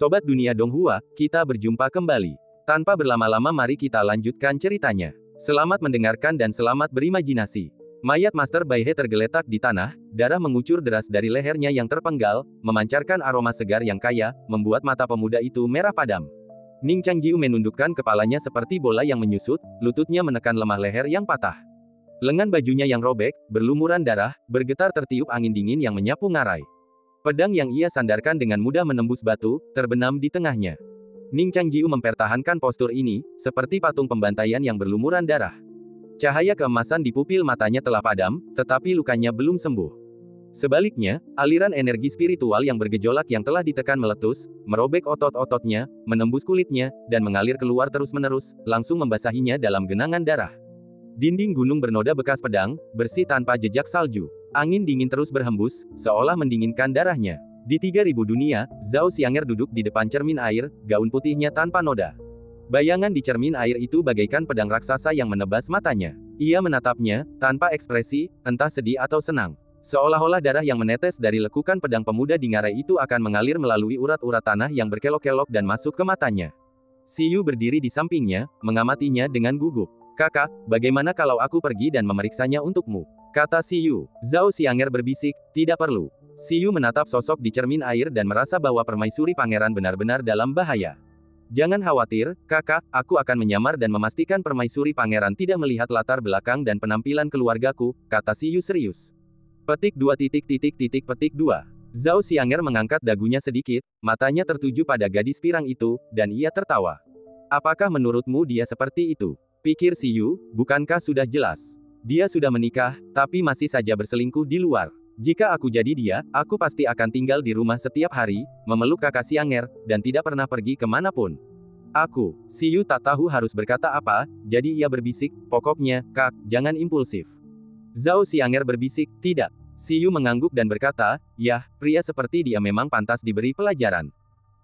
Sobat Dunia Donghua, kita berjumpa kembali. Tanpa berlama-lama mari kita lanjutkan ceritanya. Selamat mendengarkan dan selamat berimajinasi. Mayat Master Bai He tergeletak di tanah, darah mengucur deras dari lehernya yang terpenggal, memancarkan aroma segar yang kaya, membuat mata pemuda itu merah padam. Ning Changjiu menundukkan kepalanya seperti bola yang menyusut, lututnya menekan lemah leher yang patah. Lengan bajunya yang robek, berlumuran darah, bergetar tertiup angin dingin yang menyapu ngarai. Pedang yang ia sandarkan dengan mudah menembus batu, terbenam di tengahnya. Ning Changjiu mempertahankan postur ini, seperti patung pembantaian yang berlumuran darah. Cahaya keemasan di pupil matanya telah padam, tetapi lukanya belum sembuh. Sebaliknya, aliran energi spiritual yang bergejolak yang telah ditekan meletus, merobek otot-ototnya, menembus kulitnya, dan mengalir keluar terus-menerus, langsung membasahinya dalam genangan darah. Dinding gunung bernoda bekas pedang, bersih tanpa jejak salju. Angin dingin terus berhembus, seolah mendinginkan darahnya. Di 3000 dunia, Zhao Xianger duduk di depan cermin air, gaun putihnya tanpa noda. Bayangan di cermin air itu bagaikan pedang raksasa yang menebas matanya. Ia menatapnya, tanpa ekspresi, entah sedih atau senang. Seolah-olah darah yang menetes dari lekukan pedang pemuda di ngarai itu akan mengalir melalui urat-urat tanah yang berkelok-kelok dan masuk ke matanya. Xiyu berdiri di sampingnya, mengamatinya dengan gugup. "Kakak, bagaimana kalau aku pergi dan memeriksanya untukmu?" kata Xiyu. Zhao Xianger berbisik, "Tidak perlu." Xiyu menatap sosok di cermin air dan merasa bahwa permaisuri pangeran benar-benar dalam bahaya. "Jangan khawatir, kakak, aku akan menyamar dan memastikan permaisuri pangeran tidak melihat latar belakang dan penampilan keluargaku," kata Xiyu serius. Petik 2. Zhao Xianger mengangkat dagunya sedikit, matanya tertuju pada gadis pirang itu, dan ia tertawa. "Apakah menurutmu dia seperti itu?" pikir Xiyu, "bukankah sudah jelas? Dia sudah menikah, tapi masih saja berselingkuh di luar. Jika aku jadi dia, aku pasti akan tinggal di rumah setiap hari, memeluk kakak Xianger, dan tidak pernah pergi kemanapun." Xiyu tak tahu harus berkata apa, jadi ia berbisik, "Pokoknya, Kak, jangan impulsif." Zhao Xianger berbisik, "Tidak." Xiyu mengangguk dan berkata, "Yah, pria seperti dia memang pantas diberi pelajaran.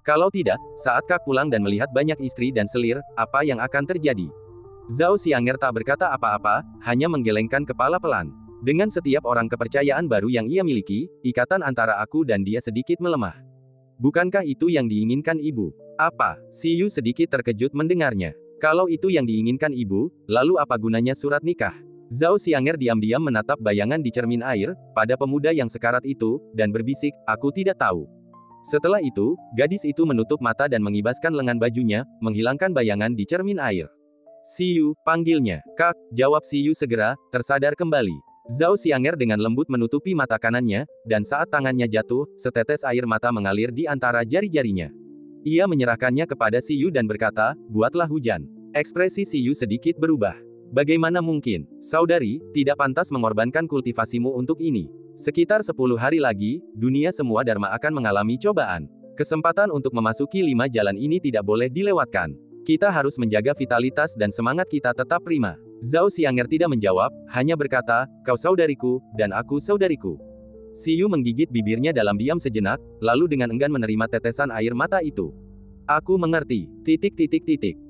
Kalau tidak, saat Kak pulang dan melihat banyak istri dan selir, apa yang akan terjadi?" Zhao Xianger tak berkata apa-apa, hanya menggelengkan kepala pelan. Dengan setiap orang kepercayaan baru yang ia miliki, ikatan antara aku dan dia sedikit melemah. "Bukankah itu yang diinginkan ibu?" "Apa?" Xiyu sedikit terkejut mendengarnya. "Kalau itu yang diinginkan ibu, lalu apa gunanya surat nikah?" Zhao Xianger diam-diam menatap bayangan di cermin air, pada pemuda yang sekarat itu, dan berbisik, "Aku tidak tahu." Setelah itu, gadis itu menutup mata dan mengibaskan lengan bajunya, menghilangkan bayangan di cermin air. "Xiyu," panggilnya. "Kak," jawab Xiyu segera, tersadar kembali. Zhao Xianger dengan lembut menutupi mata kanannya, dan saat tangannya jatuh, setetes air mata mengalir di antara jari-jarinya. Ia menyerahkannya kepada Xiyu dan berkata, "Buatlah hujan." Ekspresi Xiyu sedikit berubah. "Bagaimana mungkin, saudari, tidak pantas mengorbankan kultivasimu untuk ini. Sekitar 10 hari lagi, dunia semua dharma akan mengalami cobaan. Kesempatan untuk memasuki 5 jalan ini tidak boleh dilewatkan. Kita harus menjaga vitalitas dan semangat kita tetap prima." Zhao Xianger tidak menjawab, hanya berkata, "Kau saudariku, dan aku saudariku." Xiyu menggigit bibirnya dalam diam sejenak, lalu dengan enggan menerima tetesan air mata itu. "Aku mengerti.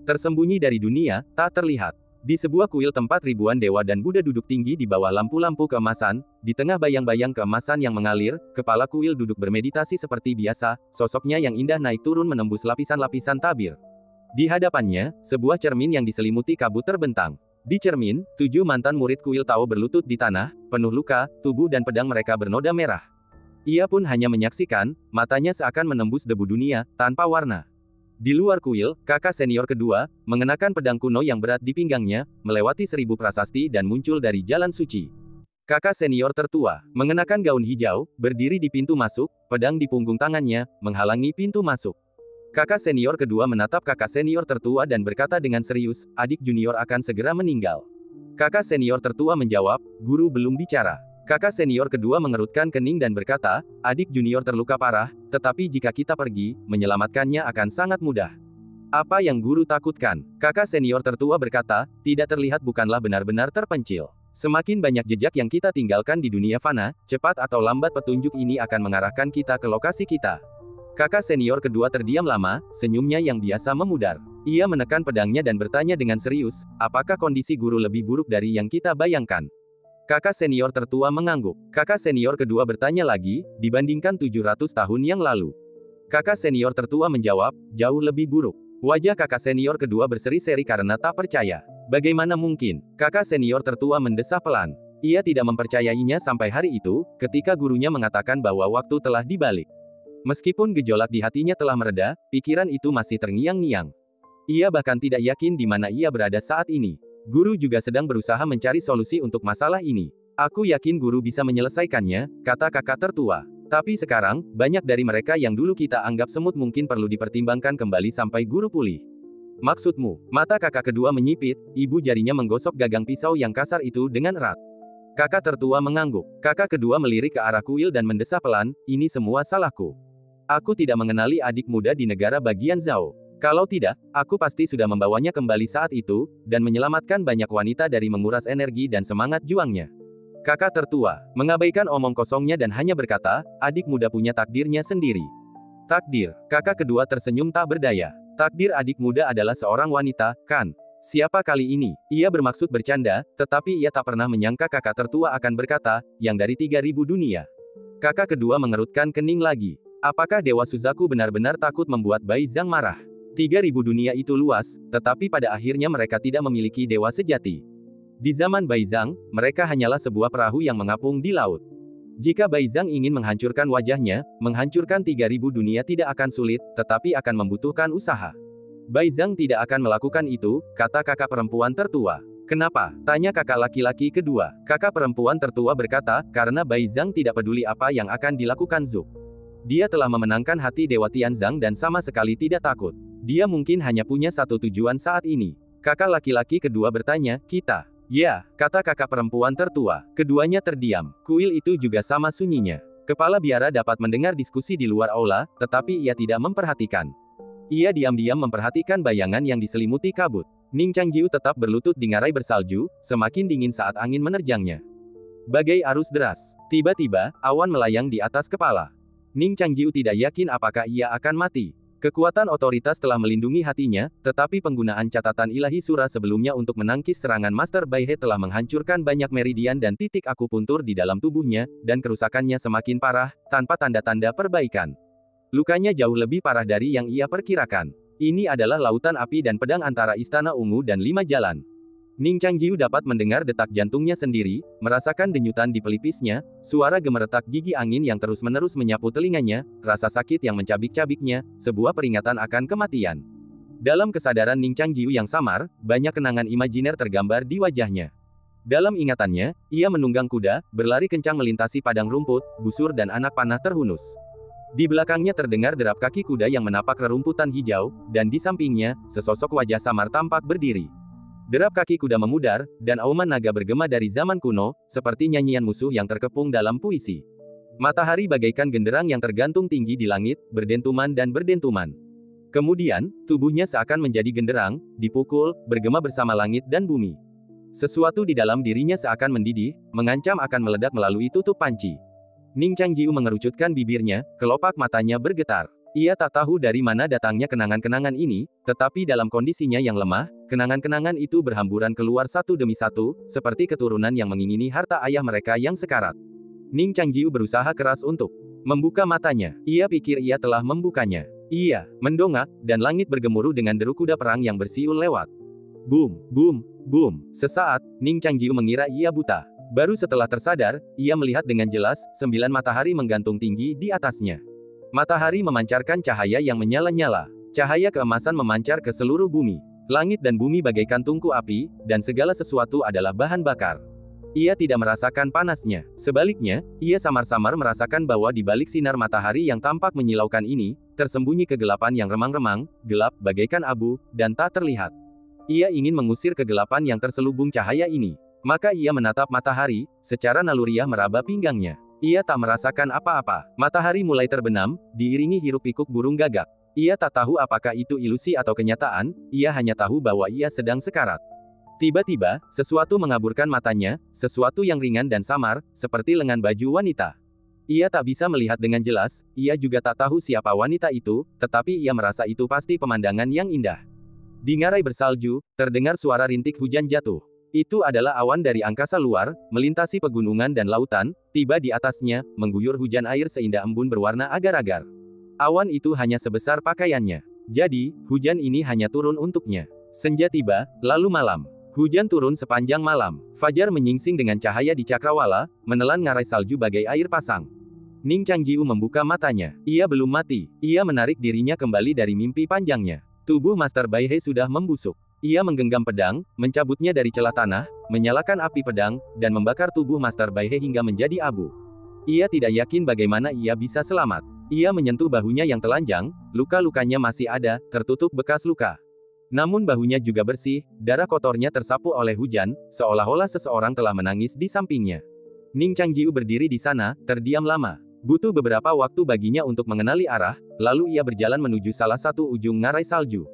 Tersembunyi dari dunia, tak terlihat." Di sebuah kuil tempat ribuan dewa dan Buddha duduk tinggi di bawah lampu-lampu keemasan, di tengah bayang-bayang keemasan yang mengalir, kepala kuil duduk bermeditasi seperti biasa, sosoknya yang indah naik turun menembus lapisan-lapisan tabir. Di hadapannya, sebuah cermin yang diselimuti kabut terbentang. Di cermin, 7 mantan murid kuil Tao berlutut di tanah, penuh luka, tubuh dan pedang mereka bernoda merah. Ia pun hanya menyaksikan, matanya seakan menembus debu dunia, tanpa warna. Di luar kuil, kakak senior kedua, mengenakan pedang kuno yang berat di pinggangnya, melewati 1000 prasasti dan muncul dari jalan suci. Kakak senior tertua, mengenakan gaun hijau, berdiri di pintu masuk, pedang di punggung tangannya, menghalangi pintu masuk. Kakak senior kedua menatap kakak senior tertua dan berkata dengan serius, "Adik junior akan segera meninggal." Kakak senior tertua menjawab, "Guru belum bicara." Kakak senior kedua mengerutkan kening dan berkata, "Adik junior terluka parah, tetapi jika kita pergi, menyelamatkannya akan sangat mudah." "Apa yang guru takutkan?" Kakak senior tertua berkata, "Tidak terlihat bukanlah benar-benar terpencil. Semakin banyak jejak yang kita tinggalkan di dunia fana, cepat atau lambat petunjuk ini akan mengarahkan kita ke lokasi kita." Kakak senior kedua terdiam lama, senyumnya yang biasa memudar. Ia menekan pedangnya dan bertanya dengan serius, "Apakah kondisi guru lebih buruk dari yang kita bayangkan?" Kakak senior tertua mengangguk. Kakak senior kedua bertanya lagi, "Dibandingkan 700 tahun yang lalu?" Kakak senior tertua menjawab, jauh lebih buruk. Wajah kakak senior kedua berseri-seri karena tak percaya. Bagaimana mungkin? Kakak senior tertua mendesah pelan. Ia tidak mempercayainya sampai hari itu, ketika gurunya mengatakan bahwa waktu telah dibalik. Meskipun gejolak di hatinya telah mereda, pikiran itu masih terngiang-ngiang. Ia bahkan tidak yakin di mana ia berada saat ini. Guru juga sedang berusaha mencari solusi untuk masalah ini. Aku yakin guru bisa menyelesaikannya, kata kakak tertua. Tapi sekarang, banyak dari mereka yang dulu kita anggap semut mungkin perlu dipertimbangkan kembali sampai guru pulih. Maksudmu? Mata kakak kedua menyipit, ibu jarinya menggosok gagang pisau yang kasar itu dengan erat. Kakak tertua mengangguk. Kakak kedua melirik ke arah kuil dan mendesah pelan, ini semua salahku. Aku tidak mengenali adik muda di negara bagian Zhao. Kalau tidak, aku pasti sudah membawanya kembali saat itu, dan menyelamatkan banyak wanita dari menguras energi dan semangat juangnya. Kakak tertua, mengabaikan omong kosongnya dan hanya berkata, adik muda punya takdirnya sendiri. Takdir, kakak kedua tersenyum tak berdaya. Takdir adik muda adalah seorang wanita, kan? Siapa kali ini? Ia bermaksud bercanda, tetapi ia tak pernah menyangka kakak tertua akan berkata, yang dari 3000 dunia. Kakak kedua mengerutkan kening lagi. Apakah Dewa Suzaku benar-benar takut membuat Bai Zhang marah? 3000 dunia itu luas, tetapi pada akhirnya mereka tidak memiliki dewa sejati. Di zaman Bai Zhang, mereka hanyalah sebuah perahu yang mengapung di laut. Jika Bai Zhang ingin menghancurkan wajahnya, menghancurkan 3000 dunia tidak akan sulit, tetapi akan membutuhkan usaha. Bai Zhang tidak akan melakukan itu, kata kakak perempuan tertua. Kenapa? Tanya kakak laki-laki kedua. Kakak perempuan tertua berkata, karena Bai Zhang tidak peduli apa yang akan dilakukan Zhu. Dia telah memenangkan hati Dewa Tianzang dan sama sekali tidak takut. Dia mungkin hanya punya satu tujuan saat ini. Kakak laki-laki kedua bertanya, kita. Ya, kata kakak perempuan tertua. Keduanya terdiam. Kuil itu juga sama sunyinya. Kepala biara dapat mendengar diskusi di luar aula, tetapi ia tidak memperhatikan. Ia diam-diam memperhatikan bayangan yang diselimuti kabut. Ning Changjiu tetap berlutut di ngarai bersalju, semakin dingin saat angin menerjangnya. Bagai arus deras. Tiba-tiba, awan melayang di atas kepala. Ning Changjiu tidak yakin apakah ia akan mati. Kekuatan otoritas telah melindungi hatinya, tetapi penggunaan catatan ilahi sura sebelumnya untuk menangkis serangan Master Bai He telah menghancurkan banyak meridian dan titik akupuntur di dalam tubuhnya, dan kerusakannya semakin parah, tanpa tanda-tanda perbaikan. Lukanya jauh lebih parah dari yang ia perkirakan. Ini adalah lautan api dan pedang antara Istana Ungu dan 5 jalan. Ning Changjiu dapat mendengar detak jantungnya sendiri, merasakan denyutan di pelipisnya, suara gemeretak gigi angin yang terus-menerus menyapu telinganya, rasa sakit yang mencabik-cabiknya, sebuah peringatan akan kematian. Dalam kesadaran Ning Changjiu yang samar, banyak kenangan imajiner tergambar di wajahnya. Dalam ingatannya, ia menunggang kuda, berlari kencang melintasi padang rumput, busur dan anak panah terhunus. Di belakangnya terdengar derap kaki kuda yang menapak rerumputan hijau, dan di sampingnya, sesosok wajah samar tampak berdiri. Derap kaki kuda memudar, dan auman naga bergema dari zaman kuno, seperti nyanyian musuh yang terkepung dalam puisi. Matahari bagaikan genderang yang tergantung tinggi di langit, berdentuman dan berdentuman. Kemudian, tubuhnya seakan menjadi genderang, dipukul, bergema bersama langit dan bumi. Sesuatu di dalam dirinya seakan mendidih, mengancam akan meledak melalui tutup panci. Ning Changjiu mengerucutkan bibirnya, kelopak matanya bergetar. Ia tak tahu dari mana datangnya kenangan-kenangan ini, tetapi dalam kondisinya yang lemah, kenangan-kenangan itu berhamburan keluar satu demi satu, seperti keturunan yang mengingini harta ayah mereka yang sekarat. Ning Changjiu berusaha keras untuk membuka matanya. Ia pikir ia telah membukanya. Ia mendongak, dan langit bergemuruh dengan deru kuda perang yang bersiul lewat. Boom, boom, boom. Sesaat, Ning Changjiu mengira ia buta. Baru setelah tersadar, ia melihat dengan jelas, 9 matahari menggantung tinggi di atasnya. Matahari memancarkan cahaya yang menyala-nyala. Cahaya keemasan memancar ke seluruh bumi. Langit dan bumi bagaikan tungku api, dan segala sesuatu adalah bahan bakar. Ia tidak merasakan panasnya. Sebaliknya, ia samar-samar merasakan bahwa di balik sinar matahari yang tampak menyilaukan ini, tersembunyi kegelapan yang remang-remang, gelap, bagaikan abu, dan tak terlihat. Ia ingin mengusir kegelapan yang terselubung cahaya ini. Maka ia menatap matahari, secara naluriah meraba pinggangnya. Ia tak merasakan apa-apa. Matahari mulai terbenam, diiringi hiruk-pikuk burung gagak. Ia tak tahu apakah itu ilusi atau kenyataan, ia hanya tahu bahwa ia sedang sekarat. Tiba-tiba, sesuatu mengaburkan matanya, sesuatu yang ringan dan samar, seperti lengan baju wanita. Ia tak bisa melihat dengan jelas, ia juga tak tahu siapa wanita itu, tetapi ia merasa itu pasti pemandangan yang indah. Di ngarai bersalju, terdengar suara rintik hujan jatuh. Itu adalah awan dari angkasa luar, melintasi pegunungan dan lautan, tiba di atasnya, mengguyur hujan air seindah embun berwarna agar-agar. Awan itu hanya sebesar pakaiannya. Jadi, hujan ini hanya turun untuknya. Senja tiba, lalu malam. Hujan turun sepanjang malam. Fajar menyingsing dengan cahaya di cakrawala, menelan ngarai salju bagai air pasang. Ning Changjiu membuka matanya. Ia belum mati. Ia menarik dirinya kembali dari mimpi panjangnya. Tubuh Master Bai He sudah membusuk. Ia menggenggam pedang, mencabutnya dari celah tanah, menyalakan api pedang, dan membakar tubuh Master Bai He hingga menjadi abu. Ia tidak yakin bagaimana ia bisa selamat. Ia menyentuh bahunya yang telanjang, luka-lukanya masih ada, tertutup bekas luka. Namun bahunya juga bersih, darah kotornya tersapu oleh hujan, seolah-olah seseorang telah menangis di sampingnya. Ning Changjiu berdiri di sana, terdiam lama. Butuh beberapa waktu baginya untuk mengenali arah, lalu ia berjalan menuju salah satu ujung ngarai salju.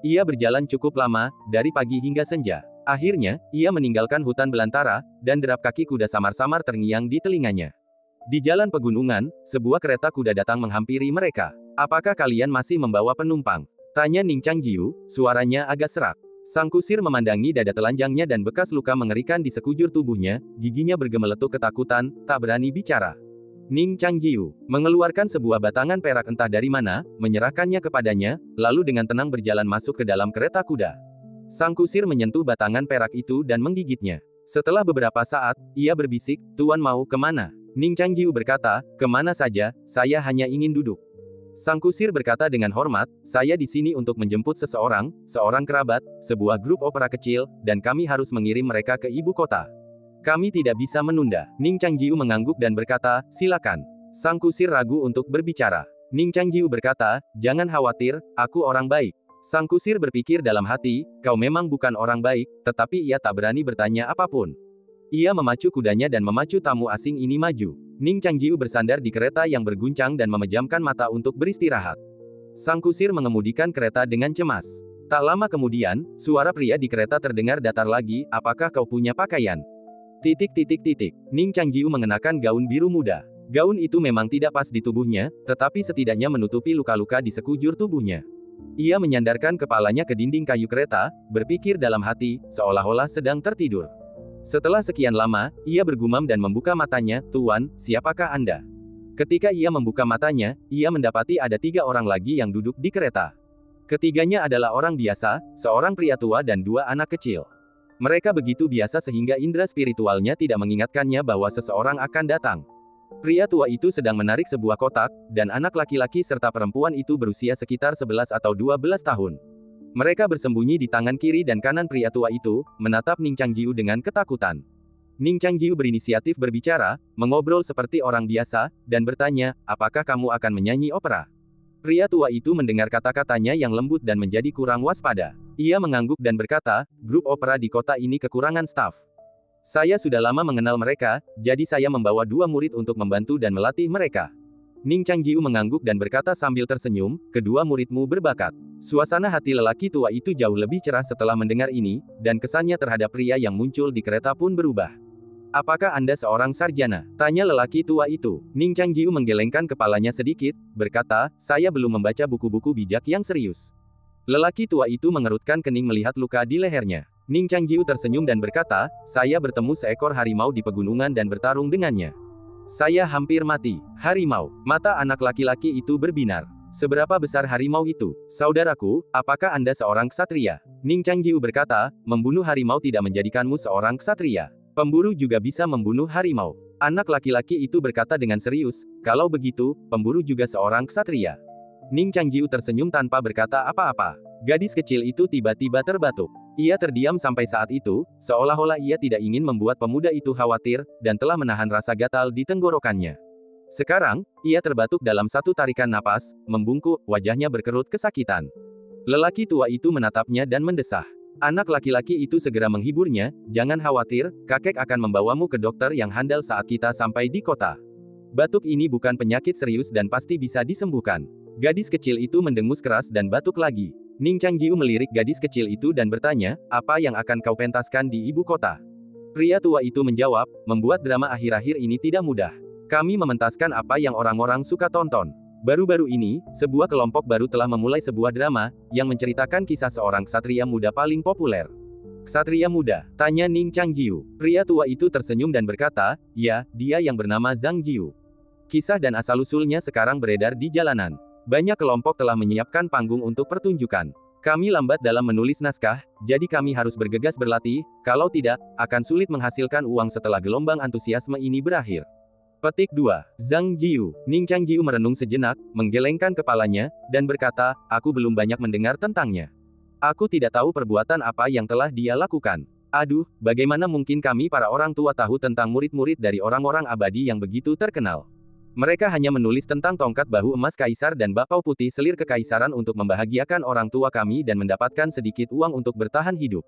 Ia berjalan cukup lama, dari pagi hingga senja. Akhirnya, ia meninggalkan hutan belantara, dan derap kaki kuda samar-samar terngiang di telinganya. Di jalan pegunungan, sebuah kereta kuda datang menghampiri mereka. "Apakah kalian masih membawa penumpang?" tanya Ning Changjiu, suaranya agak serak. Sang kusir memandangi dada telanjangnya dan bekas luka mengerikan di sekujur tubuhnya, giginya bergemeletuk ketakutan, tak berani bicara. Ning Changjiu mengeluarkan sebuah batangan perak entah dari mana, menyerahkannya kepadanya, lalu dengan tenang berjalan masuk ke dalam kereta kuda. Sang kusir menyentuh batangan perak itu dan menggigitnya. Setelah beberapa saat, ia berbisik, "Tuan mau kemana?" Ning Changjiu berkata, "Kemana saja, saya hanya ingin duduk." Sang kusir berkata dengan hormat, "Saya di sini untuk menjemput seseorang, seorang kerabat, sebuah grup opera kecil, dan kami harus mengirim mereka ke ibu kota. Kami tidak bisa menunda." Ning Changjiu mengangguk dan berkata, "Silakan." Sang kusir ragu untuk berbicara. Ning Changjiu berkata, "Jangan khawatir, aku orang baik." Sang kusir berpikir dalam hati, "Kau memang bukan orang baik," tetapi ia tak berani bertanya apapun. Ia memacu kudanya dan memacu tamu asing ini maju. Ning Changjiu bersandar di kereta yang berguncang dan memejamkan mata untuk beristirahat. Sang kusir mengemudikan kereta dengan cemas. Tak lama kemudian, suara pria di kereta terdengar datar lagi, "Apakah kau punya pakaian?" Ning Changjiu mengenakan gaun biru muda. Gaun itu memang tidak pas di tubuhnya, tetapi setidaknya menutupi luka-luka di sekujur tubuhnya. Ia menyandarkan kepalanya ke dinding kayu kereta, berpikir dalam hati, seolah-olah sedang tertidur. Setelah sekian lama, ia bergumam dan membuka matanya, "Tuan, siapakah Anda?" Ketika ia membuka matanya, ia mendapati ada 3 orang lagi yang duduk di kereta. Ketiganya adalah orang biasa, seorang pria tua dan 2 anak kecil. Mereka begitu biasa sehingga indera spiritualnya tidak mengingatkannya bahwa seseorang akan datang. Pria tua itu sedang menarik sebuah kotak, dan anak laki-laki serta perempuan itu berusia sekitar 11 atau 12 tahun. Mereka bersembunyi di tangan kiri dan kanan pria tua itu, menatap Ning Changjiu dengan ketakutan. Ning Changjiu berinisiatif berbicara, mengobrol seperti orang biasa, dan bertanya, "Apakah kamu akan menyanyi opera?" Pria tua itu mendengar kata-katanya yang lembut dan menjadi kurang waspada. Ia mengangguk dan berkata, "Grup opera di kota ini kekurangan staf. Saya sudah lama mengenal mereka, jadi saya membawa 2 murid untuk membantu dan melatih mereka." Ning Changjiu mengangguk dan berkata sambil tersenyum, "Kedua muridmu berbakat." Suasana hati lelaki tua itu jauh lebih cerah setelah mendengar ini, dan kesannya terhadap pria yang muncul di kereta pun berubah. "Apakah Anda seorang sarjana?" tanya lelaki tua itu. Ning Changjiu menggelengkan kepalanya sedikit, berkata, "Saya belum membaca buku-buku bijak yang serius." Lelaki tua itu mengerutkan kening melihat luka di lehernya. Ning Changjiu tersenyum dan berkata, "Saya bertemu seekor harimau di pegunungan dan bertarung dengannya. Saya hampir mati." "Harimau?" Mata anak laki-laki itu berbinar. "Seberapa besar harimau itu?" "Saudaraku, apakah Anda seorang ksatria?" Ning Changjiu berkata, "Membunuh harimau tidak menjadikanmu seorang ksatria. Pemburu juga bisa membunuh harimau." Anak laki-laki itu berkata dengan serius, "Kalau begitu, pemburu juga seorang ksatria." Ning Changjiu tersenyum tanpa berkata apa-apa. Gadis kecil itu tiba-tiba terbatuk. Ia terdiam sampai saat itu, seolah-olah ia tidak ingin membuat pemuda itu khawatir, dan telah menahan rasa gatal di tenggorokannya. Sekarang, ia terbatuk dalam satu tarikan napas, membungkuk, wajahnya berkerut kesakitan. Lelaki tua itu menatapnya dan mendesah. Anak laki-laki itu segera menghiburnya, "Jangan khawatir, kakek akan membawamu ke dokter yang handal saat kita sampai di kota. Batuk ini bukan penyakit serius dan pasti bisa disembuhkan." Gadis kecil itu mendengus keras dan batuk lagi. Ning Changjiu melirik gadis kecil itu dan bertanya, "Apa yang akan kau pentaskan di ibu kota?" Pria tua itu menjawab, "Membuat drama akhir-akhir ini tidak mudah. Kami mementaskan apa yang orang-orang suka tonton. Baru-baru ini, sebuah kelompok baru telah memulai sebuah drama, yang menceritakan kisah seorang ksatria muda paling populer." "Ksatria muda?" tanya Ning Changjiu. Pria tua itu tersenyum dan berkata, "Ya, dia yang bernama Zhang Jiu. Kisah dan asal-usulnya sekarang beredar di jalanan. Banyak kelompok telah menyiapkan panggung untuk pertunjukan. Kami lambat dalam menulis naskah, jadi kami harus bergegas berlatih, kalau tidak, akan sulit menghasilkan uang setelah gelombang antusiasme ini berakhir. Petik 2. Zhang Jiu. Ning Changjiu merenung sejenak, menggelengkan kepalanya, dan berkata, aku belum banyak mendengar tentangnya. Aku tidak tahu perbuatan apa yang telah dia lakukan. Aduh, bagaimana mungkin kami para orang tua tahu tentang murid-murid dari orang-orang abadi yang begitu terkenal. Mereka hanya menulis tentang tongkat bahu emas kaisar dan bakpao putih selir kekaisaran untuk membahagiakan orang tua kami dan mendapatkan sedikit uang untuk bertahan hidup.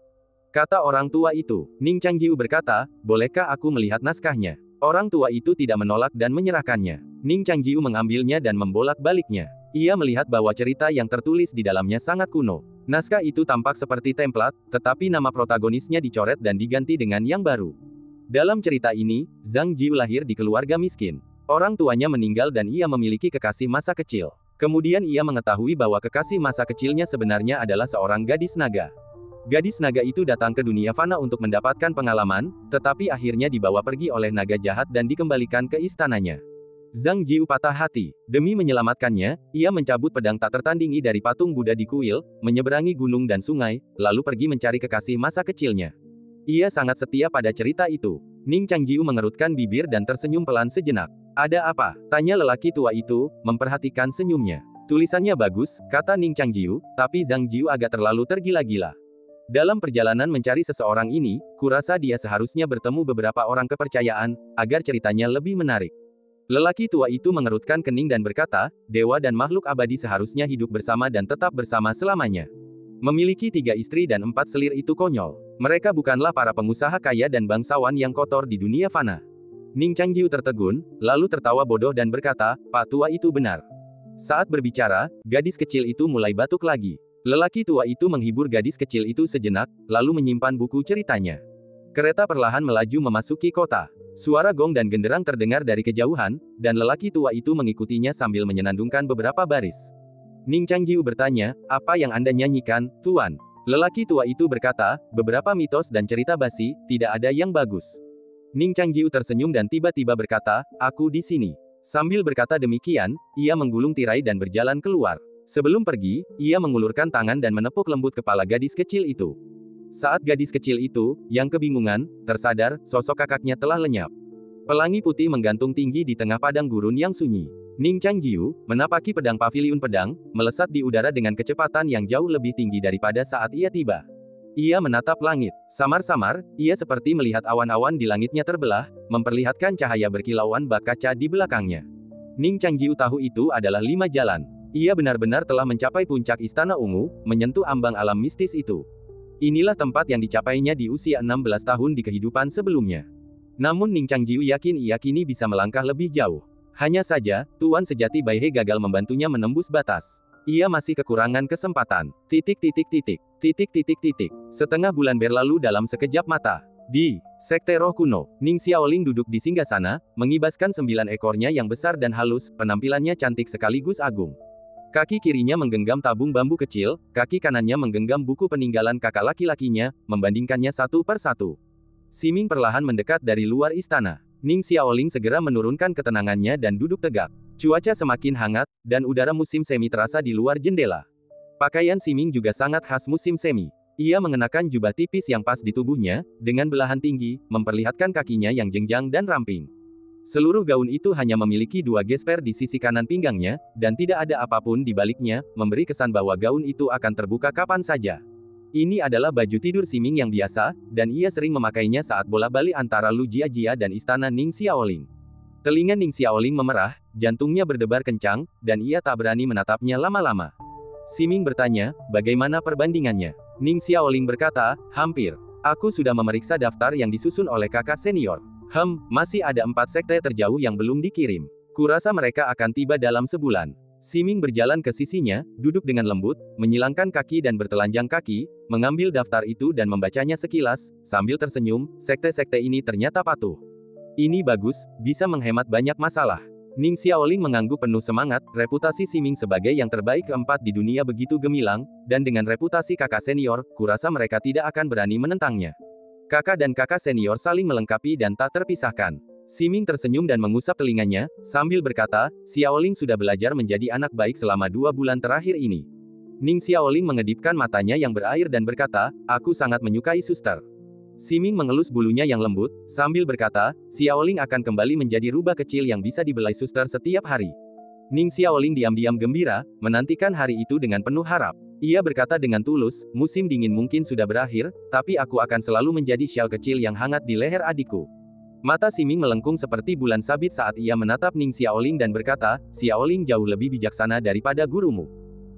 Kata orang tua itu. Ning Changjiu berkata, bolehkah aku melihat naskahnya? Orang tua itu tidak menolak dan menyerahkannya. Ning Changjiu mengambilnya dan membolak-baliknya. Ia melihat bahwa cerita yang tertulis di dalamnya sangat kuno. Naskah itu tampak seperti template, tetapi nama protagonisnya dicoret dan diganti dengan yang baru. Dalam cerita ini, Zhang Jiu lahir di keluarga miskin. Orang tuanya meninggal dan ia memiliki kekasih masa kecil. Kemudian ia mengetahui bahwa kekasih masa kecilnya sebenarnya adalah seorang gadis naga. Gadis naga itu datang ke dunia fana untuk mendapatkan pengalaman, tetapi akhirnya dibawa pergi oleh naga jahat dan dikembalikan ke istananya. Zhang Jiu patah hati. Demi menyelamatkannya, ia mencabut pedang tak tertandingi dari patung Buddha di kuil, menyeberangi gunung dan sungai, lalu pergi mencari kekasih masa kecilnya. Ia sangat setia pada cerita itu. Ning Changjiu mengerutkan bibir dan tersenyum pelan sejenak. Ada apa? Tanya lelaki tua itu, memperhatikan senyumnya. Tulisannya bagus, kata Ning Changjiu, tapi Zhang Jiu agak terlalu tergila-gila. Dalam perjalanan mencari seseorang ini, kurasa dia seharusnya bertemu beberapa orang kepercayaan, agar ceritanya lebih menarik. Lelaki tua itu mengerutkan kening dan berkata, dewa dan makhluk abadi seharusnya hidup bersama dan tetap bersama selamanya. Memiliki 3 istri dan 4 selir itu konyol. Mereka bukanlah para pengusaha kaya dan bangsawan yang kotor di dunia fana. Ning Changjiu tertegun, lalu tertawa bodoh dan berkata, Pak tua itu benar. Saat berbicara, gadis kecil itu mulai batuk lagi. Lelaki tua itu menghibur gadis kecil itu sejenak, lalu menyimpan buku ceritanya. Kereta perlahan melaju memasuki kota. Suara gong dan genderang terdengar dari kejauhan, dan lelaki tua itu mengikutinya sambil menyenandungkan beberapa baris. Ning Changjiu bertanya, apa yang Anda nyanyikan, Tuan? Lelaki tua itu berkata, beberapa mitos dan cerita basi, tidak ada yang bagus. Ning Changjiu tersenyum dan tiba-tiba berkata, aku di sini. Sambil berkata demikian, ia menggulung tirai dan berjalan keluar. Sebelum pergi, ia mengulurkan tangan dan menepuk lembut kepala gadis kecil itu. Saat gadis kecil itu, yang kebingungan, tersadar, sosok kakaknya telah lenyap. Pelangi putih menggantung tinggi di tengah padang gurun yang sunyi. Ning Changjiu, menapaki pedang paviliun pedang, melesat di udara dengan kecepatan yang jauh lebih tinggi daripada saat ia tiba. Ia menatap langit. Samar-samar, ia seperti melihat awan-awan di langitnya terbelah, memperlihatkan cahaya berkilauan bak kaca di belakangnya. Ning Changjiu tahu itu adalah 5 jalan. Ia benar-benar telah mencapai puncak Istana Ungu, menyentuh ambang alam mistis itu. Inilah tempat yang dicapainya di usia 16 tahun di kehidupan sebelumnya. Namun Ning Changjiu yakin ia kini bisa melangkah lebih jauh. Hanya saja, Tuan sejati Bai He gagal membantunya menembus batas. Ia masih kekurangan kesempatan. Setengah bulan berlalu dalam sekejap mata. Di Sekte Roh Kuno, Ning Xiaoling duduk di singgahsana, mengibaskan 9 ekornya yang besar dan halus, penampilannya cantik sekaligus agung. Kaki kirinya menggenggam tabung bambu kecil, kaki kanannya menggenggam buku peninggalan kakak laki-lakinya, membandingkannya satu per satu. Siming perlahan mendekat dari luar istana. Ning Xiaoling segera menurunkan ketenangannya dan duduk tegak. Cuaca semakin hangat, dan udara musim semi terasa di luar jendela. Pakaian Siming juga sangat khas musim semi. Ia mengenakan jubah tipis yang pas di tubuhnya, dengan belahan tinggi, memperlihatkan kakinya yang jenjang dan ramping. Seluruh gaun itu hanya memiliki 2 gesper di sisi kanan pinggangnya, dan tidak ada apapun di baliknya, memberi kesan bahwa gaun itu akan terbuka kapan saja. Ini adalah baju tidur Siming yang biasa, dan ia sering memakainya saat bola-balik antara Lu Jiajia dan istana Ning Xiaoling. Telinga Ning Xiaoling memerah, jantungnya berdebar kencang, dan ia tak berani menatapnya lama-lama. Siming bertanya, bagaimana perbandingannya? Ning Xiaoling berkata, hampir. Aku sudah memeriksa daftar yang disusun oleh kakak senior. Masih ada 4 sekte terjauh yang belum dikirim. Kurasa mereka akan tiba dalam sebulan. Siming berjalan ke sisinya, duduk dengan lembut, menyilangkan kaki dan bertelanjang kaki, mengambil daftar itu dan membacanya sekilas, sambil tersenyum, sekte-sekte ini ternyata patuh. Ini bagus, bisa menghemat banyak masalah. Ning Xiaoling mengangguk penuh semangat, reputasi Siming sebagai yang terbaik keempat di dunia begitu gemilang, dan dengan reputasi kakak senior, kurasa mereka tidak akan berani menentangnya. Kakak dan kakak senior saling melengkapi dan tak terpisahkan. Siming tersenyum dan mengusap telinganya, sambil berkata, Xiaoling sudah belajar menjadi anak baik selama 2 bulan terakhir ini. Ning Xiaoling mengedipkan matanya yang berair dan berkata, aku sangat menyukai suster. Siming mengelus bulunya yang lembut, sambil berkata, Xiaoling akan kembali menjadi rubah kecil yang bisa dibelai suster setiap hari. Ning Xiaoling diam-diam gembira, menantikan hari itu dengan penuh harap. Ia berkata dengan tulus, musim dingin mungkin sudah berakhir, tapi aku akan selalu menjadi syal kecil yang hangat di leher adikku. Mata Siming melengkung seperti bulan sabit saat ia menatap Ning Xiaoling dan berkata, Xiaoling jauh lebih bijaksana daripada gurumu.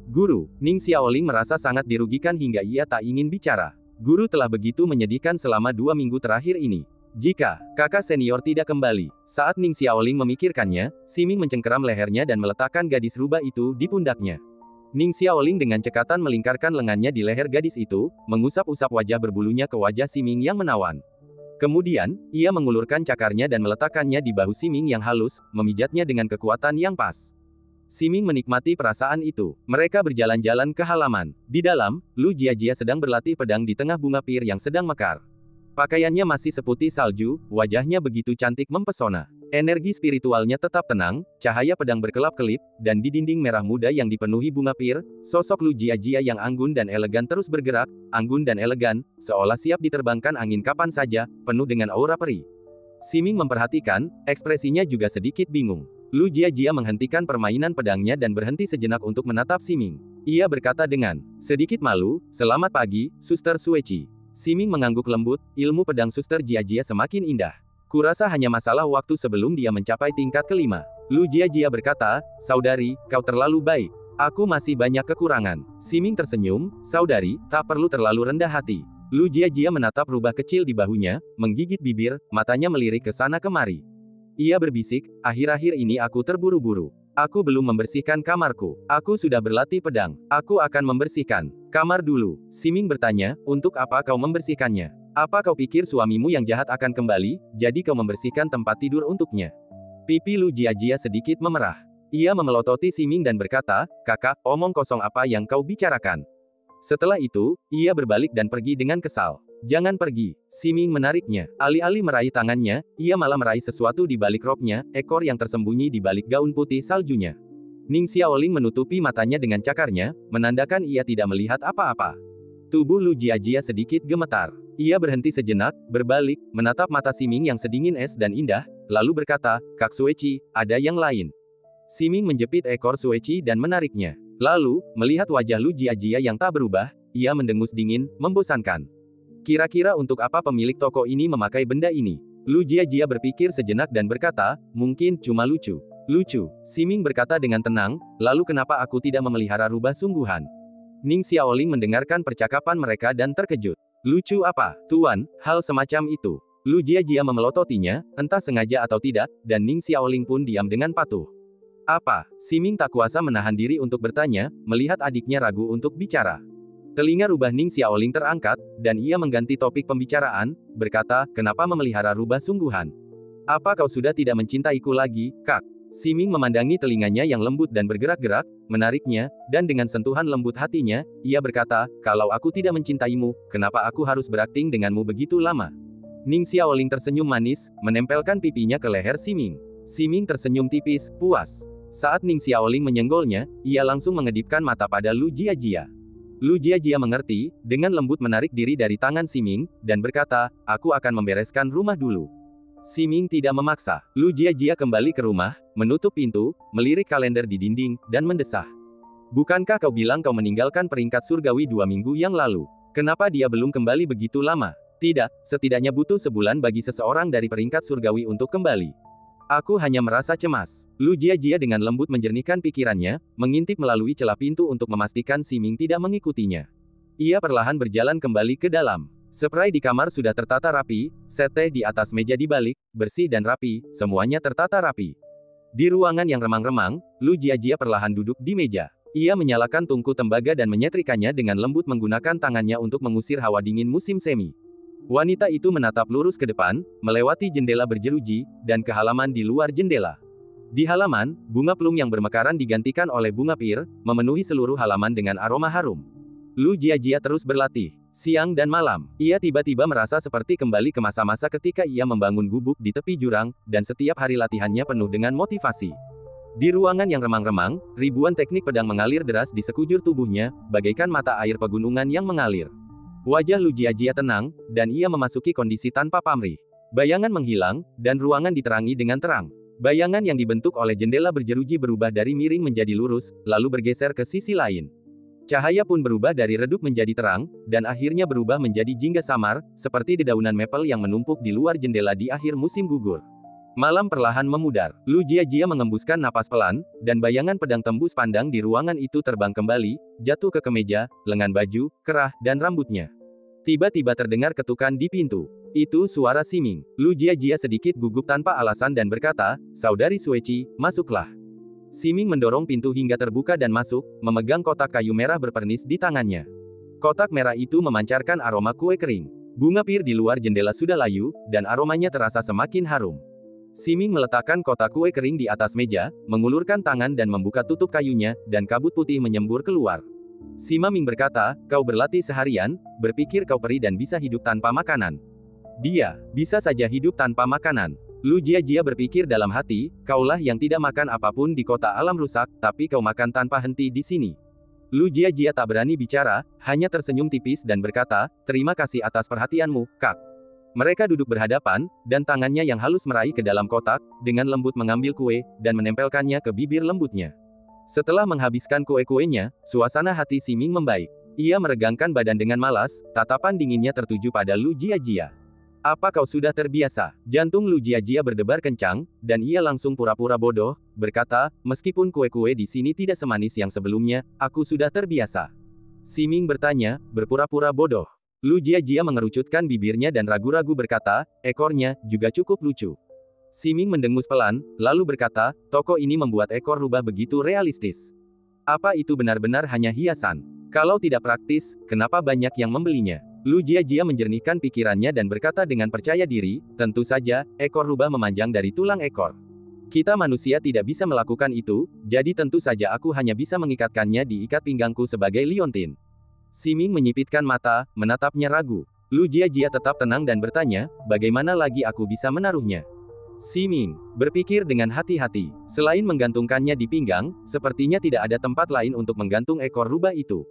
Guru, Ning Xiaoling merasa sangat dirugikan hingga ia tak ingin bicara. Guru telah begitu menyedihkan selama 2 minggu terakhir ini. Jika kakak senior tidak kembali, saat Ning Xiaoling memikirkannya, Siming mencengkeram lehernya dan meletakkan gadis rubah itu di pundaknya. Ning Xiaoling dengan cekatan melingkarkan lengannya di leher gadis itu, mengusap-usap wajah berbulunya ke wajah Siming yang menawan. Kemudian, ia mengulurkan cakarnya dan meletakkannya di bahu Siming yang halus, memijatnya dengan kekuatan yang pas. Siming menikmati perasaan itu. Mereka berjalan-jalan ke halaman. Di dalam, Lu Jiajia sedang berlatih pedang di tengah bunga pir yang sedang mekar. Pakaiannya masih seputih salju, wajahnya begitu cantik mempesona. Energi spiritualnya tetap tenang, cahaya pedang berkelap-kelip, dan di dinding merah muda yang dipenuhi bunga pir, sosok Lu Jiajia yang anggun dan elegan terus bergerak, anggun dan elegan, seolah siap diterbangkan angin kapan saja, penuh dengan aura peri. Siming memperhatikan, ekspresinya juga sedikit bingung. Lu Jiajia menghentikan permainan pedangnya dan berhenti sejenak untuk menatap Siming. Ia berkata dengan sedikit malu, selamat pagi, Suster Sueci. Siming mengangguk lembut, ilmu pedang Suster Jiajia semakin indah. Kurasa hanya masalah waktu sebelum dia mencapai tingkat kelima. Lu Jiajia berkata, saudari, kau terlalu baik. Aku masih banyak kekurangan. Siming tersenyum, saudari, tak perlu terlalu rendah hati. Lu Jiajia menatap rubah kecil di bahunya, menggigit bibir, matanya melirik ke sana kemari. Ia berbisik, akhir-akhir ini aku terburu-buru. Aku belum membersihkan kamarku. Aku sudah berlatih pedang. Aku akan membersihkan kamar dulu. Siming bertanya, untuk apa kau membersihkannya? Apa kau pikir suamimu yang jahat akan kembali, jadi kau membersihkan tempat tidur untuknya? Pipi Lu Jiajia sedikit memerah. Ia memelototi Siming dan berkata, kakak, omong kosong apa yang kau bicarakan? Setelah itu, ia berbalik dan pergi dengan kesal. Jangan pergi. Siming menariknya. Alih-alih meraih tangannya, ia malah meraih sesuatu di balik roknya, ekor yang tersembunyi di balik gaun putih saljunya. Ning Xiaoling menutupi matanya dengan cakarnya, menandakan ia tidak melihat apa-apa. Tubuh Lu Jiajia sedikit gemetar. Ia berhenti sejenak, berbalik, menatap mata Siming yang sedingin es dan indah, lalu berkata, Kak Sueci, ada yang lain. Siming menjepit ekor Sueci dan menariknya. Lalu, melihat wajah Lu Jiajia yang tak berubah, ia mendengus dingin, membosankan. Kira-kira untuk apa pemilik toko ini memakai benda ini? Lu Jiajia berpikir sejenak dan berkata, mungkin cuma lucu. Lucu, Siming berkata dengan tenang, lalu kenapa aku tidak memelihara rubah sungguhan? Ning Xiaoling mendengarkan percakapan mereka dan terkejut. Lucu apa, Tuan, hal semacam itu? Lu Jiajia memelototinya, entah sengaja atau tidak, dan Ning Xiaoling pun diam dengan patuh. Apa? Siming tak kuasa menahan diri untuk bertanya, melihat adiknya ragu untuk bicara. Telinga rubah Ning Xiaoling terangkat, dan ia mengganti topik pembicaraan, berkata, kenapa memelihara rubah sungguhan? Apa kau sudah tidak mencintaiku lagi, Kak? Siming memandangi telinganya yang lembut dan bergerak-gerak, menariknya, dan dengan sentuhan lembut hatinya, ia berkata, kalau aku tidak mencintaimu, kenapa aku harus berakting denganmu begitu lama? Ning Xiaoling tersenyum manis, menempelkan pipinya ke leher Siming. Siming tersenyum tipis, puas. Saat Ning Xiaoling menyenggolnya, ia langsung mengedipkan mata pada Lu Jiajia. Lu Jiajia mengerti, dengan lembut menarik diri dari tangan Siming, dan berkata, aku akan membereskan rumah dulu. Siming tidak memaksa. Lu Jiajia kembali ke rumah, menutup pintu, melirik kalender di dinding, dan mendesah. Bukankah kau bilang kau meninggalkan peringkat surgawi 2 minggu yang lalu? Kenapa dia belum kembali begitu lama? Tidak, setidaknya butuh sebulan bagi seseorang dari peringkat surgawi untuk kembali. Aku hanya merasa cemas. Lu Jiajia dengan lembut menjernihkan pikirannya, mengintip melalui celah pintu untuk memastikan Siming tidak mengikutinya. Ia perlahan berjalan kembali ke dalam. Spray di kamar sudah tertata rapi, set teh di atas meja dibalik, bersih dan rapi, semuanya tertata rapi. Di ruangan yang remang-remang, Lu Jiajia perlahan duduk di meja. Ia menyalakan tungku tembaga dan menyetrikanya dengan lembut menggunakan tangannya untuk mengusir hawa dingin musim semi. Wanita itu menatap lurus ke depan, melewati jendela berjeruji, dan ke halaman di luar jendela. Di halaman, bunga plum yang bermekaran digantikan oleh bunga pir, memenuhi seluruh halaman dengan aroma harum. Lu Jiajia terus berlatih. Siang dan malam, ia tiba-tiba merasa seperti kembali ke masa-masa ketika ia membangun gubuk di tepi jurang, dan setiap hari latihannya penuh dengan motivasi. Di ruangan yang remang-remang, ribuan teknik pedang mengalir deras di sekujur tubuhnya, bagaikan mata air pegunungan yang mengalir. Wajah Lu Jiajia tenang, dan ia memasuki kondisi tanpa pamrih. Bayangan menghilang, dan ruangan diterangi dengan terang. Bayangan yang dibentuk oleh jendela berjeruji berubah dari miring menjadi lurus, lalu bergeser ke sisi lain. Cahaya pun berubah dari redup menjadi terang, dan akhirnya berubah menjadi jingga samar, seperti dedaunan maple yang menumpuk di luar jendela di akhir musim gugur. Malam perlahan memudar. Lu Jiajia mengembuskan napas pelan, dan bayangan pedang tembus pandang di ruangan itu terbang kembali, jatuh ke kemeja, lengan baju, kerah, dan rambutnya. Tiba-tiba terdengar ketukan di pintu. Itu suara Siming. Lu Jiajia sedikit gugup tanpa alasan dan berkata, "Saudari Sueci, masuklah." Siming mendorong pintu hingga terbuka dan masuk, memegang kotak kayu merah berpernis di tangannya. Kotak merah itu memancarkan aroma kue kering. Bunga pir di luar jendela sudah layu, dan aromanya terasa semakin harum. Siming meletakkan kotak kue kering di atas meja, mengulurkan tangan dan membuka tutup kayunya, dan kabut putih menyembur keluar. Simaming berkata, "Kau berlatih seharian, berpikir kau peri dan bisa hidup tanpa makanan." Dia bisa saja hidup tanpa makanan. Lu Jiajia berpikir dalam hati, kaulah yang tidak makan apapun di kota alam rusak, tapi kau makan tanpa henti di sini. Lu Jiajia tak berani bicara, hanya tersenyum tipis dan berkata, "Terima kasih atas perhatianmu, Kak." Mereka duduk berhadapan, dan tangannya yang halus meraih ke dalam kotak, dengan lembut mengambil kue, dan menempelkannya ke bibir lembutnya. Setelah menghabiskan kue-kuenya, suasana hati Siming membaik. Ia meregangkan badan dengan malas, tatapan dinginnya tertuju pada Lu Jiajia. "Apa kau sudah terbiasa?" Jantung Lu Jiajia berdebar kencang, dan ia langsung pura-pura bodoh, berkata, "Meskipun kue-kue di sini tidak semanis yang sebelumnya, aku sudah terbiasa." Siming bertanya, "Berpura-pura bodoh?" Lu Jiajia mengerucutkan bibirnya dan ragu-ragu berkata, "Ekornya juga cukup lucu." Siming mendengus pelan, lalu berkata, "Toko ini membuat ekor rubah begitu realistis. Apa itu benar-benar hanya hiasan? Kalau tidak praktis, kenapa banyak yang membelinya?" Lu Jiajia menjernihkan pikirannya dan berkata dengan percaya diri, "Tentu saja, ekor rubah memanjang dari tulang ekor. Kita manusia tidak bisa melakukan itu, jadi tentu saja aku hanya bisa mengikatkannya di ikat pinggangku sebagai liontin." Siming menyipitkan mata, menatapnya ragu. Lu Jiajia tetap tenang dan bertanya, "Bagaimana lagi aku bisa menaruhnya?" Siming berpikir dengan hati-hati. Selain menggantungkannya di pinggang, sepertinya tidak ada tempat lain untuk menggantung ekor rubah itu.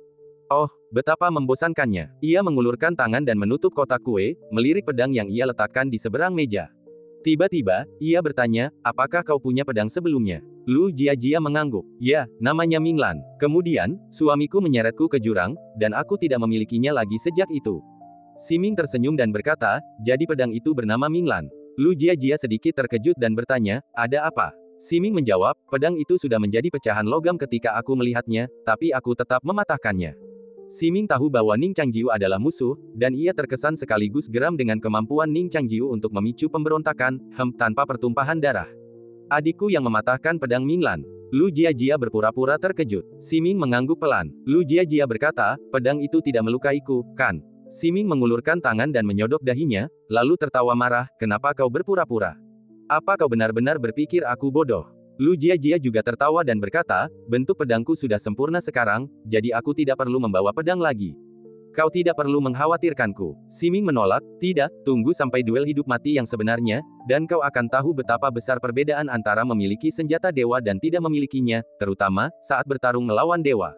Oh, betapa membosankannya. Ia mengulurkan tangan dan menutup kotak kue, melirik pedang yang ia letakkan di seberang meja. Tiba-tiba, ia bertanya, "Apakah kau punya pedang sebelumnya?" Lu Jiajia mengangguk. "Ya, namanya Minglan. Kemudian, suamiku menyeretku ke jurang, dan aku tidak memilikinya lagi sejak itu." Siming tersenyum dan berkata, "Jadi pedang itu bernama Minglan." Lu Jiajia sedikit terkejut dan bertanya, "Ada apa?" Siming menjawab, "Pedang itu sudah menjadi pecahan logam ketika aku melihatnya, tapi aku tetap mematahkannya." Siming tahu bahwa Ning Changjiu adalah musuh, dan ia terkesan sekaligus geram dengan kemampuan Ning Changjiu untuk memicu pemberontakan, tanpa pertumpahan darah. "Adikku yang mematahkan pedang Minglan." Lu Jiajia berpura-pura terkejut. Siming mengangguk pelan. Lu Jiajia berkata, "Pedang itu tidak melukaiku, kan?" Siming mengulurkan tangan dan menyodok dahinya, lalu tertawa marah, "Kenapa kau berpura-pura? Apa kau benar-benar berpikir aku bodoh?" Lu Jiajia juga tertawa dan berkata, "Bentuk pedangku sudah sempurna sekarang, jadi aku tidak perlu membawa pedang lagi. Kau tidak perlu mengkhawatirkanku." Siming menolak, "Tidak, tunggu sampai duel hidup mati yang sebenarnya, dan kau akan tahu betapa besar perbedaan antara memiliki senjata dewa dan tidak memilikinya, terutama saat bertarung melawan dewa."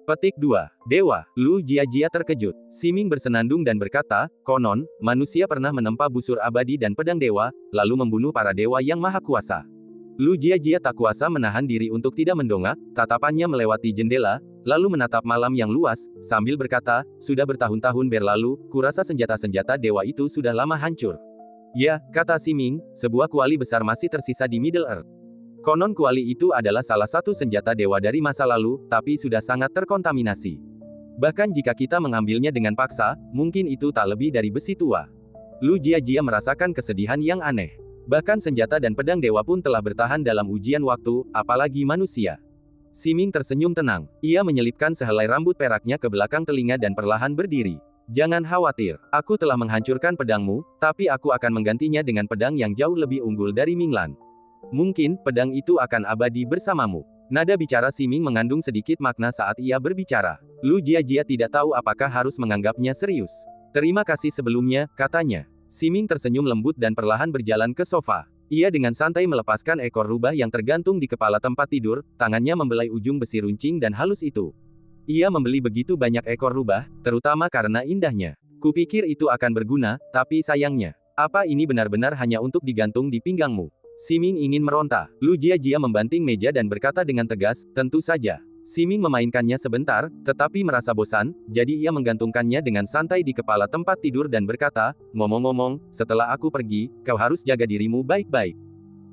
Petik 2. Dewa. Lu Jiajia terkejut. Siming bersenandung dan berkata, "Konon, manusia pernah menempa busur abadi dan pedang dewa, lalu membunuh para dewa yang maha kuasa." Lu Jiajia tak kuasa menahan diri untuk tidak mendongak, tatapannya melewati jendela, lalu menatap malam yang luas, sambil berkata, "Sudah bertahun-tahun berlalu, kurasa senjata-senjata dewa itu sudah lama hancur." "Ya," kata Siming, "sebuah kuali besar masih tersisa di Middle Earth. Konon kuali itu adalah salah satu senjata dewa dari masa lalu, tapi sudah sangat terkontaminasi. Bahkan jika kita mengambilnya dengan paksa, mungkin itu tak lebih dari besi tua." Lu Jiajia merasakan kesedihan yang aneh. Bahkan senjata dan pedang dewa pun telah bertahan dalam ujian waktu, apalagi manusia. Siming tersenyum tenang. Ia menyelipkan sehelai rambut peraknya ke belakang telinga dan perlahan berdiri. "Jangan khawatir, aku telah menghancurkan pedangmu, tapi aku akan menggantinya dengan pedang yang jauh lebih unggul dari Minglan. Mungkin, pedang itu akan abadi bersamamu." Nada bicara Siming mengandung sedikit makna saat ia berbicara. Lu Jiajia tidak tahu apakah harus menganggapnya serius. Terima kasih sebelumnya, katanya. Siming tersenyum lembut dan perlahan berjalan ke sofa. Ia dengan santai melepaskan ekor rubah yang tergantung di kepala tempat tidur, tangannya membelai ujung besi runcing dan halus itu. Ia membeli begitu banyak ekor rubah, terutama karena indahnya. Kupikir itu akan berguna, tapi sayangnya. Apa ini benar-benar hanya untuk digantung di pinggangmu? Siming ingin meronta. Lu Jiajia membanting meja dan berkata dengan tegas, tentu saja. Siming memainkannya sebentar, tetapi merasa bosan, jadi ia menggantungkannya dengan santai di kepala tempat tidur dan berkata, ngomong-ngomong, setelah aku pergi, kau harus jaga dirimu baik-baik.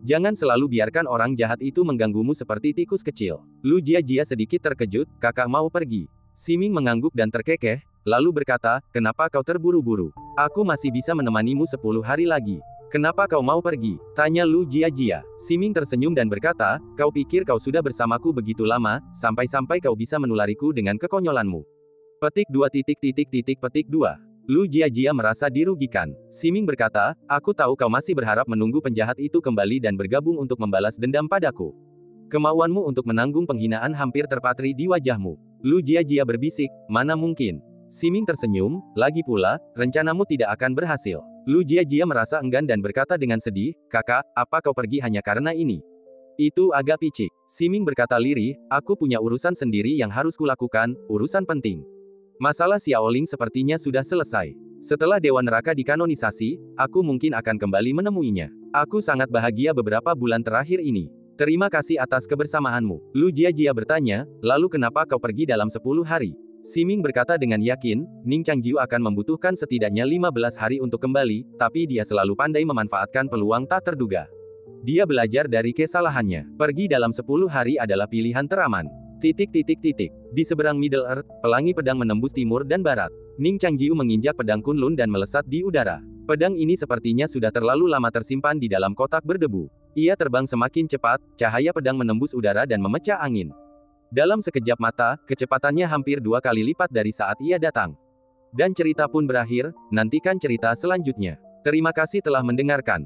Jangan selalu biarkan orang jahat itu mengganggumu seperti tikus kecil. Lu Jiajia sedikit terkejut, kakak mau pergi. Siming mengangguk dan terkekeh, lalu berkata, kenapa kau terburu-buru? Aku masih bisa menemanimu 10 hari lagi. Kenapa kau mau pergi? Tanya Lu Jiajia. Siming tersenyum dan berkata, kau pikir kau sudah bersamaku begitu lama, sampai-sampai kau bisa menulariku dengan kekonyolanmu. Petik 2. Lu Jiajia merasa dirugikan. Siming berkata, aku tahu kau masih berharap menunggu penjahat itu kembali dan bergabung untuk membalas dendam padaku. Kemauanmu untuk menanggung penghinaan hampir terpatri di wajahmu. Lu Jiajia berbisik, mana mungkin. Siming tersenyum, lagi pula, rencanamu tidak akan berhasil. Lu Jiajia merasa enggan dan berkata dengan sedih, kakak, apa kau pergi hanya karena ini? Itu agak picik. Siming berkata lirih, aku punya urusan sendiri yang harus kulakukan, urusan penting. Masalah Xiaoling sepertinya sudah selesai. Setelah Dewa Neraka dikanonisasi, aku mungkin akan kembali menemuinya. Aku sangat bahagia beberapa bulan terakhir ini. Terima kasih atas kebersamaanmu. Lu Jiajia bertanya, lalu kenapa kau pergi dalam 10 hari? Siming berkata dengan yakin, Ning Changjiu akan membutuhkan setidaknya 15 hari untuk kembali, tapi dia selalu pandai memanfaatkan peluang tak terduga. Dia belajar dari kesalahannya. Pergi dalam 10 hari adalah pilihan teraman. Di seberang Middle Earth, pelangi pedang menembus timur dan barat. Ning Changjiu menginjak pedang Kunlun dan melesat di udara. Pedang ini sepertinya sudah terlalu lama tersimpan di dalam kotak berdebu. Ia terbang semakin cepat, cahaya pedang menembus udara dan memecah angin. Dalam sekejap mata, kecepatannya hampir 2 kali lipat dari saat ia datang. Dan cerita pun berakhir, nantikan cerita selanjutnya. Terima kasih telah mendengarkan.